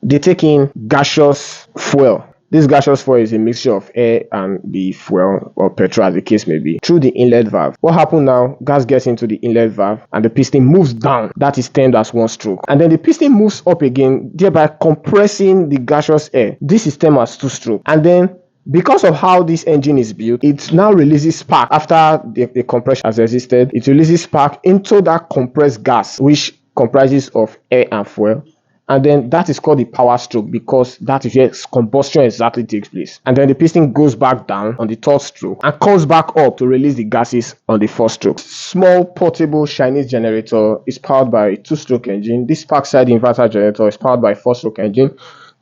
they take in gaseous fuel. This gaseous fuel is a mixture of air and the fuel or petrol, as the case may be, through the inlet valve. What happens now? Gas gets into the inlet valve and the piston moves down. That is termed as one stroke. And then the piston moves up again, thereby compressing the gaseous air. This is termed as two stroke. And then because of how this engine is built, it now releases spark. After the compression has existed, it releases spark into that compressed gas, which comprises of air and fuel. And then that is called the power stroke, because that is where combustion exactly takes place. And then the piston goes back down on the third stroke and comes back up to release the gases on the fourth stroke. Small portable Chinese generator is powered by a two-stroke engine. This parkside inverter generator is powered by a four-stroke engine.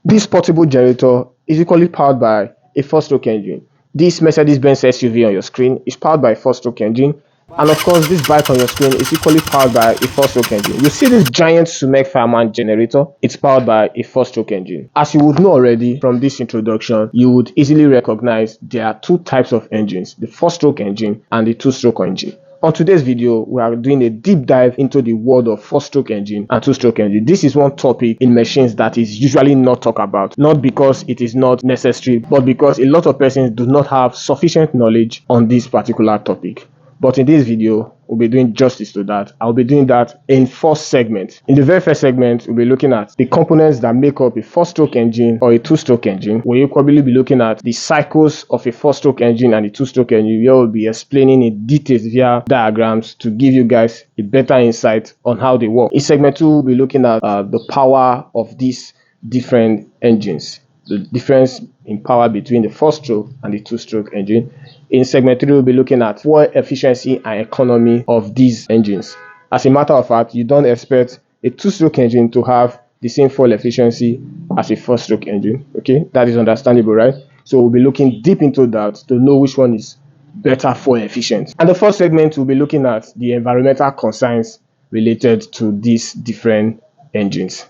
This portable generator is equally powered by a four-stroke engine. This Mercedes-Benz SUV on your screen is powered by a four-stroke engine. And of course, this bike on your screen is equally powered by a four-stroke engine. You see this giant Sumac Fireman generator? It's powered by a four-stroke engine. As you would know already from this introduction, you would easily recognize there are two types of engines, the four-stroke engine and the two-stroke engine. On today's video, we are doing a deep dive into the world of four-stroke engine and two-stroke engine. This is one topic in machines that is usually not talked about, not because it is not necessary, but because a lot of persons do not have sufficient knowledge on this particular topic. But in this video, we'll be doing justice to that. I'll be doing that in 4 segments. In the very first segment, we'll be looking at the components that make up a four-stroke engine or a two-stroke engine. We'll probably be looking at the cycles of a four-stroke engine and a two-stroke engine. We'll be explaining in details via diagrams to give you guys a better insight on how they work. In segment 2, we'll be looking at the power of these different engines, the difference in power between the four-stroke and the two-stroke engine. In segment 3, we'll be looking at fuel efficiency and economy of these engines. As a matter of fact, you don't expect a two-stroke engine to have the same fuel efficiency as a four-stroke engine. Okay, that is understandable, right? So we'll be looking deep into that to know which one is better fuel efficient. And the first segment, we'll be looking at the environmental concerns related to these different engines.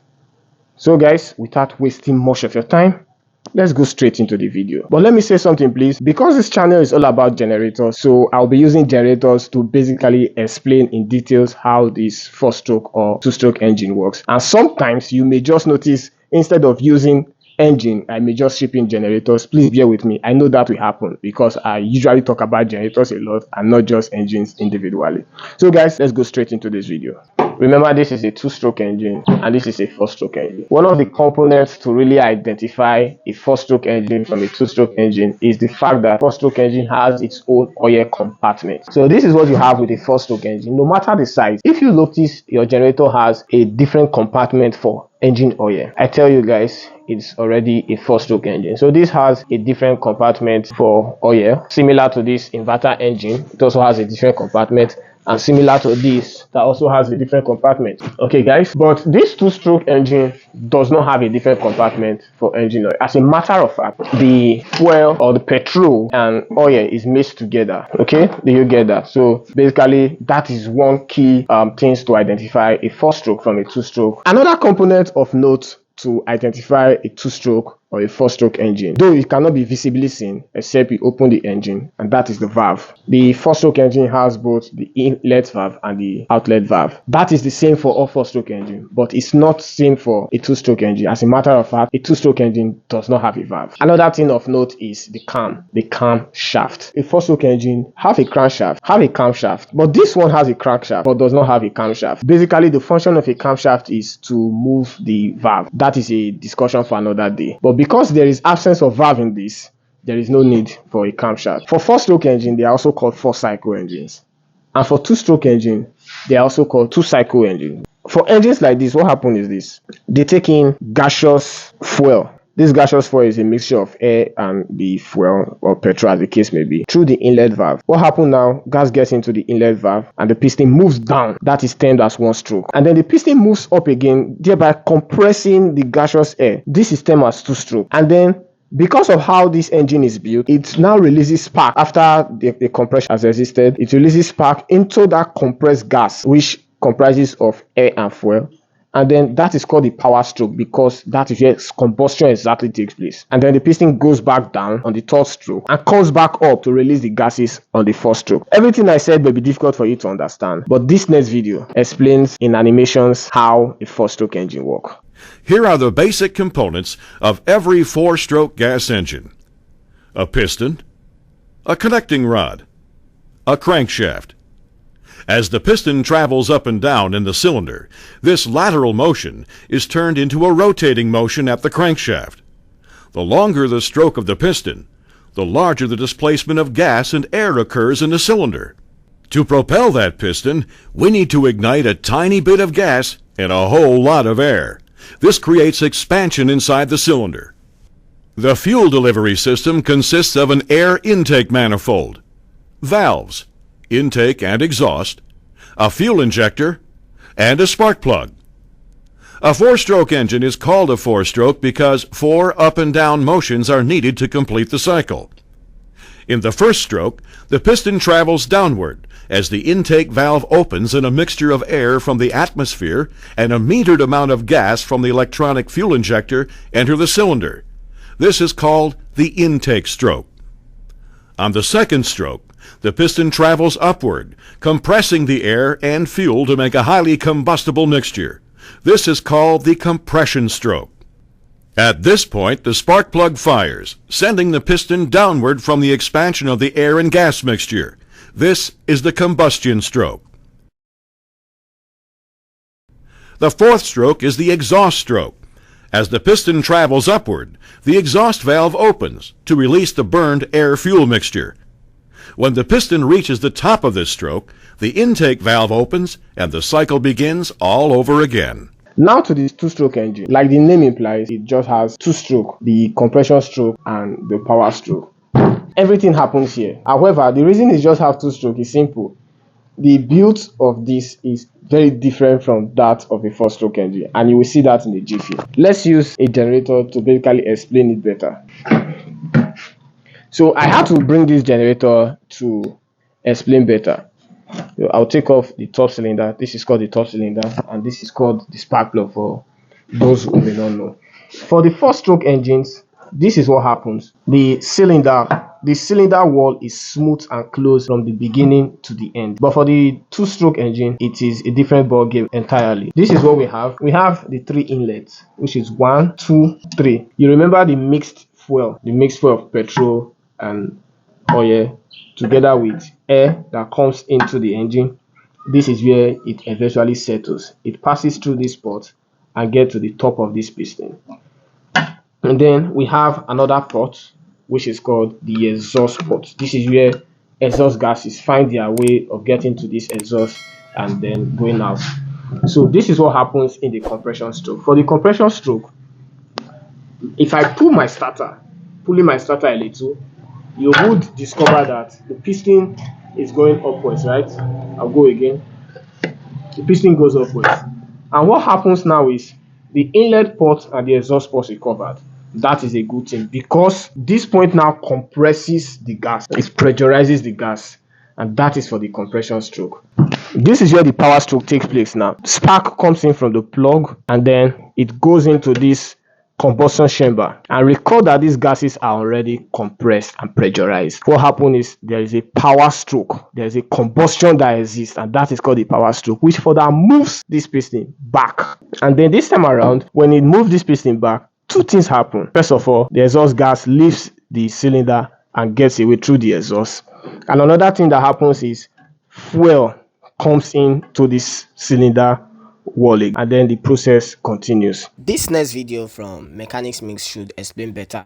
So guys, without wasting much of your time, let's go straight into the video. But let me say something, please. Because this channel is all about generators, so I'll be using generators to basically explain in details how this four-stroke or two-stroke engine works. And sometimes you may just notice, instead of using engine, I may just ship in generators. Please bear with me. I know that will happen because I usually talk about generators a lot and not just engines individually. So guys, let's go straight into this video. Remember, this is a two-stroke engine and this is a four-stroke engine. One of the components to really identify a four-stroke engine from a two-stroke engine is the fact that four-stroke engine has its own oil compartment. So this is what you have with a four-stroke engine. No matter the size, if you notice, your generator has a different compartment for engine oil. I tell you guys, it's already a four-stroke engine. So this has a different compartment for oil, similar to this inverter engine. It also has a different compartment, and similar to this, that also has a different compartment. Okay guys, but this two-stroke engine does not have a different compartment for engine oil. As a matter of fact, the fuel or the petrol and oil is mixed together. Okay, do you get that? So basically, that is one key things to identify a four-stroke from a two-stroke. Another component of note to identify a two-stroke or a four-stroke engine, though it cannot be visibly seen except you open the engine, and that is the valve. The four-stroke engine has both the inlet valve and the outlet valve. That is the same for all four-stroke engine, but it's not same for a two-stroke engine. As a matter of fact, a two-stroke engine does not have a valve. Another thing of note is the camshaft. A four-stroke engine have a camshaft, but this one has a crankshaft but does not have a camshaft. Basically, the function of a camshaft is to move the valve. That is a discussion for another day. But because there is absence of valve in this, there is no need for a camshaft. For four-stroke engine, they are also called four-cycle engines. And for two-stroke engine, they are also called two-cycle engines. For engines like this, what happens is this. They take in gaseous fuel. This gaseous fuel is a mixture of air and the fuel or petrol, as the case may be, through the inlet valve. What happens now? Gas gets into the inlet valve and the piston moves down. That is termed as one stroke. And then the piston moves up again, thereby compressing the gaseous air. This is termed as two stroke. And then because of how this engine is built, it now releases spark. After the compression has existed, it releases spark into that compressed gas, which comprises of air and fuel. and then that is called the power stroke because that is where combustion exactly takes place. And then the piston goes back down on the third stroke and comes back up to release the gases on the fourth stroke. Everything I said may be difficult for you to understand, but this next video explains in animations how a four-stroke engine works. Here are the basic components of every four-stroke gas engine: a piston, a connecting rod, a crankshaft. As the piston travels up and down in the cylinder, this lateral motion is turned into a rotating motion at the crankshaft. The longer the stroke of the piston, the larger the displacement of gas and air occurs in the cylinder. To propel that piston, we need to ignite a tiny bit of gas and a whole lot of air. This creates expansion inside the cylinder. The fuel delivery system consists of an air intake manifold, valves, intake and exhaust, a fuel injector, and a spark plug. A four-stroke engine is called a four-stroke because 4 up and down motions are needed to complete the cycle. In the first stroke, the piston travels downward as the intake valve opens and a mixture of air from the atmosphere and a metered amount of gas from the electronic fuel injector enter the cylinder. This is called the intake stroke. On the second stroke, the piston travels upward, compressing the air and fuel to make a highly combustible mixture. This is called the compression stroke. At this point, the spark plug fires, sending the piston downward from the expansion of the air and gas mixture. This is the combustion stroke. The fourth stroke is the exhaust stroke. As the piston travels upward, the exhaust valve opens to release the burned air-fuel mixture. When the piston reaches the top of this stroke, the intake valve opens and the cycle begins all over again. Now to this two-stroke engine. Like the name implies, it just has two strokes, the compression stroke and the power stroke. Everything happens here. However, the reason it just has two strokes is simple. The build of this is very different from that of a four-stroke engine, and you will see that in the jiffy. Let's use a generator to basically explain it better. So I had to bring this generator to explain better. I'll take off the top cylinder. This is called the top cylinder, and this is called the spark plug for those who may not know. For the four-stroke engines, this is what happens. The cylinder wall is smooth and closed from the beginning to the end. But for the two-stroke engine, it is a different ball game entirely. This is what we have. We have the 3 inlets, which is 1, 2, 3. You remember the mixed fuel of petrol and oil together with air that comes into the engine. This is where it eventually settles. It passes through this port and gets to the top of this piston. And then we have another port which is called the exhaust port. This is where exhaust gases find their way of getting to this exhaust and then going out. So this is what happens in the compression stroke. For the compression stroke, if I pulling my starter a little, you would discover that the piston is going upwards, right? I'll go again. The piston goes upwards. And what happens now is the inlet port and the exhaust port is covered. That is a good thing because this point now compresses the gas. It pressurizes the gas, and that is for the compression stroke. This is where the power stroke takes place now. Spark comes in from the plug and then it goes into this combustion chamber, and recall that these gases are already compressed and pressurized. What happens is there is a power stroke. There is a combustion that exists, and that is called the power stroke, which further moves this piston back. And then this time around, when it moves this piston back, two things happen. First of all, the exhaust gas leaves the cylinder and gets away through the exhaust. And another thing that happens is fuel comes into this cylinder walling, and then the process continues. This next video from Mechanics Mix should explain better.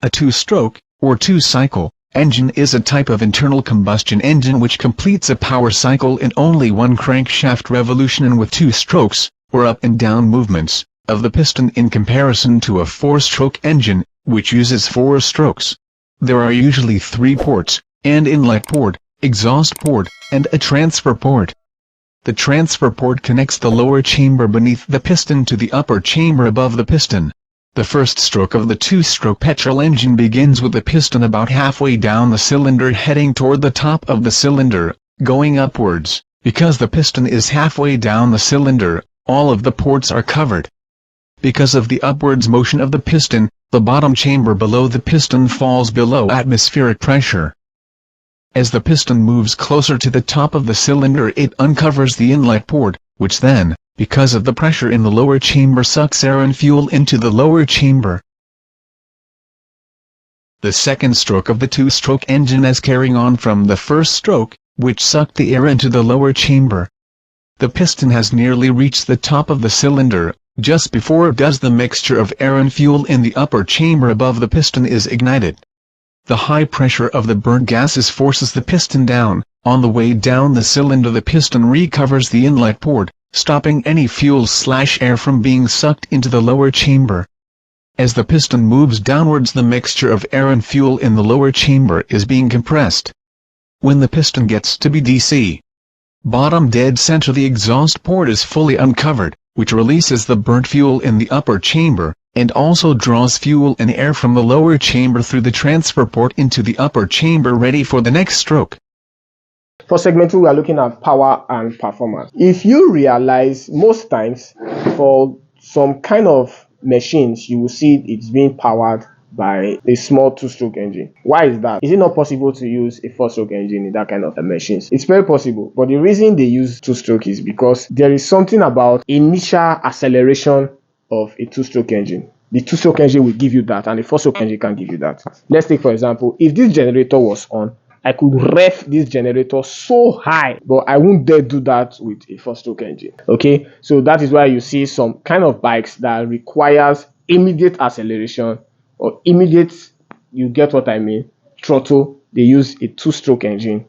A two-stroke, or two-cycle, engine is a type of internal combustion engine which completes a power cycle in only one crankshaft revolution and with two strokes, or up and down movements, of the piston in comparison to a four-stroke engine, which uses 4 strokes. There are usually 3 ports, an inlet port, exhaust port, and a transfer port. The transfer port connects the lower chamber beneath the piston to the upper chamber above the piston. The first stroke of the two-stroke petrol engine begins with the piston about halfway down the cylinder heading toward the top of the cylinder, going upwards. Because the piston is halfway down the cylinder, all of the ports are covered. Because of the upwards motion of the piston, the bottom chamber below the piston falls below atmospheric pressure. As the piston moves closer to the top of the cylinder, it uncovers the inlet port, which then, because of the pressure in the lower chamber, sucks air and fuel into the lower chamber. The second stroke of the two-stroke engine is carrying on from the first stroke, which sucked the air into the lower chamber. The piston has nearly reached the top of the cylinder. Just before it does, the mixture of air and fuel in the upper chamber above the piston is ignited. The high pressure of the burnt gases forces the piston down. On the way down the cylinder, the piston recovers the inlet port, stopping any fuel/air from being sucked into the lower chamber. As the piston moves downwards, the mixture of air and fuel in the lower chamber is being compressed. When the piston gets to be DC bottom dead center, the exhaust port is fully uncovered, which releases the burnt fuel in the upper chamber, and also draws fuel and air from the lower chamber through the transfer port into the upper chamber, ready for the next stroke. For segment 2, we are looking at power and performance. If you realize, most times for some kind of machines, you will see it's being powered by a small two-stroke engine. Why is that? Is it not possible to use a four-stroke engine in that kind of machines? It's very possible, but the reason they use two-stroke is because there is something about initial acceleration of a two-stroke engine. The two-stroke engine will give you that, and the four-stroke engine can give you that. Let's take, for example, if this generator was on, I could rev this generator so high, but I won't dare do that with a four-stroke engine. Okay, so that is why you see some kind of bikes that requires immediate acceleration or immediate, you get what I mean, throttle. They use a two-stroke engine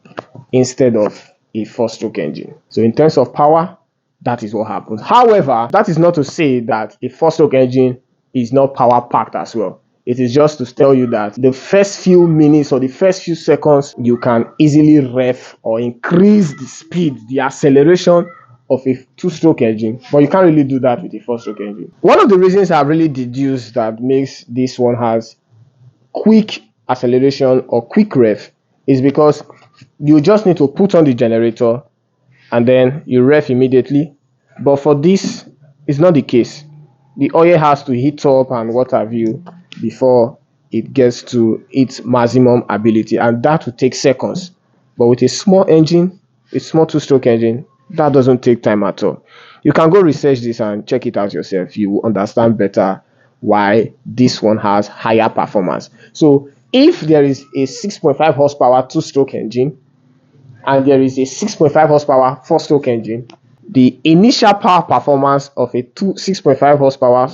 instead of a four-stroke engine. So in terms of power, that is what happens. However, that is not to say that a four-stroke engine is not power packed as well. It is just to tell you that the first few minutes or the first few seconds, you can easily rev or increase the speed, the acceleration of a two-stroke engine, but you can't really do that with a four-stroke engine. One of the reasons I've really deduced that makes this one has quick acceleration or quick rev is because you just need to put on the generator and then you rev immediately. But for this, it's not the case. The oil has to heat up and what have you before it gets to its maximum ability, and that will take seconds. But with a small engine, a small two-stroke engine, that doesn't take time at all. You can go research this and check it out yourself. You will understand better why this one has higher performance. So if there is a 6.5 horsepower two-stroke engine and there is a 6.5 horsepower four-stroke engine, the initial power performance of a 6.5 horsepower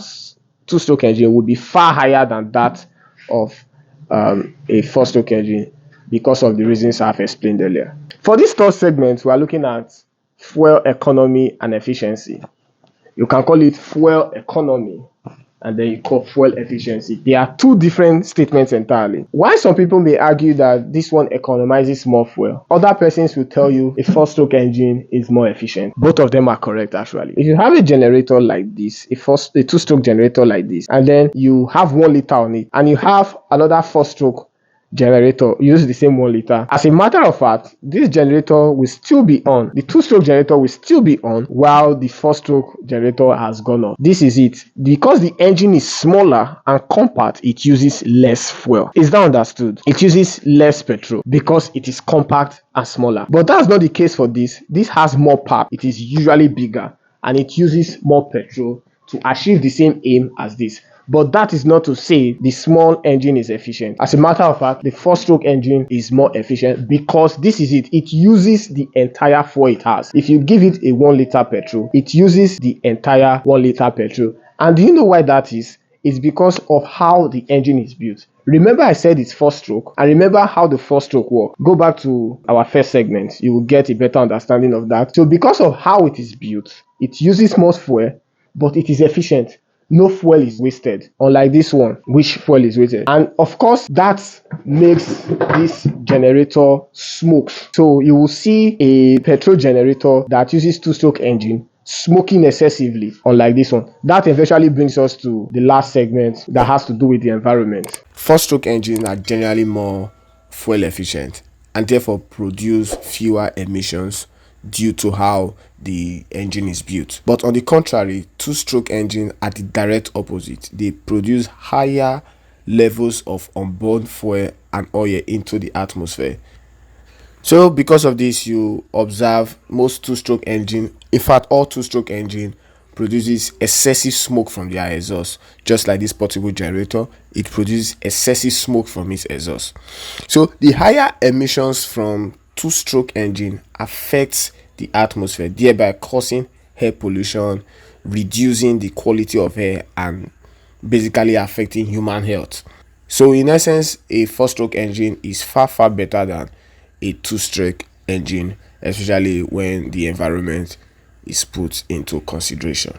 two-stroke engine would be far higher than that of a four-stroke engine because of the reasons I've explained earlier. For this third segment, we are looking at fuel economy and efficiency. You can call it fuel economy and then you call fuel efficiency. They are two different statements entirely. Why some people may argue that this one economizes more fuel, other persons will tell you a four-stroke engine is more efficient. Both of them are correct actually. If you have a generator like this, a two-stroke generator like this, and then you have 1 liter on it, and you have another four-stroke generator, use the same 1 liter. As a matter of fact, this generator will still be on. The two-stroke generator will still be on while the four-stroke generator has gone off. This is it. Because the engine is smaller and compact, it uses less fuel. Is that understood? It uses less petrol because it is compact and smaller. But that's not the case for this. This has more power. It is usually bigger and it uses more petrol to achieve the same aim as this. But that is not to say the small engine is efficient. As a matter of fact, the four-stroke engine is more efficient because this is it. It uses the entire fuel it has. If you give it a 1 liter petrol, it uses the entire 1 liter petrol. And do you know why that is? It's because of how the engine is built. Remember I said it's four-stroke, and remember how the four-stroke works. Go back to our first segment. You will get a better understanding of that. So because of how it is built, it uses more fuel, but it is efficient. No fuel is wasted, unlike this one, which fuel is wasted. And of course, that makes this generator smoke. So you will see a petrol generator that uses two-stroke engine smoking excessively, unlike this one. That eventually brings us to the last segment that has to do with the environment. Four-stroke engines are generally more fuel efficient and therefore produce fewer emissions due to how the engine is built. But on the contrary, two-stroke engine are the direct opposite. They produce higher levels of unburned fuel and oil into the atmosphere. So because of this, you observe most two-stroke engine, in fact all two-stroke engine, produces excessive smoke from their exhaust. Just like this portable generator, it produces excessive smoke from its exhaust. So the higher emissions from two-stroke engine affects the atmosphere, thereby causing air pollution, reducing the quality of air, and basically affecting human health. So in essence, a four-stroke engine is far better than a two-stroke engine, especially when the environment is put into consideration.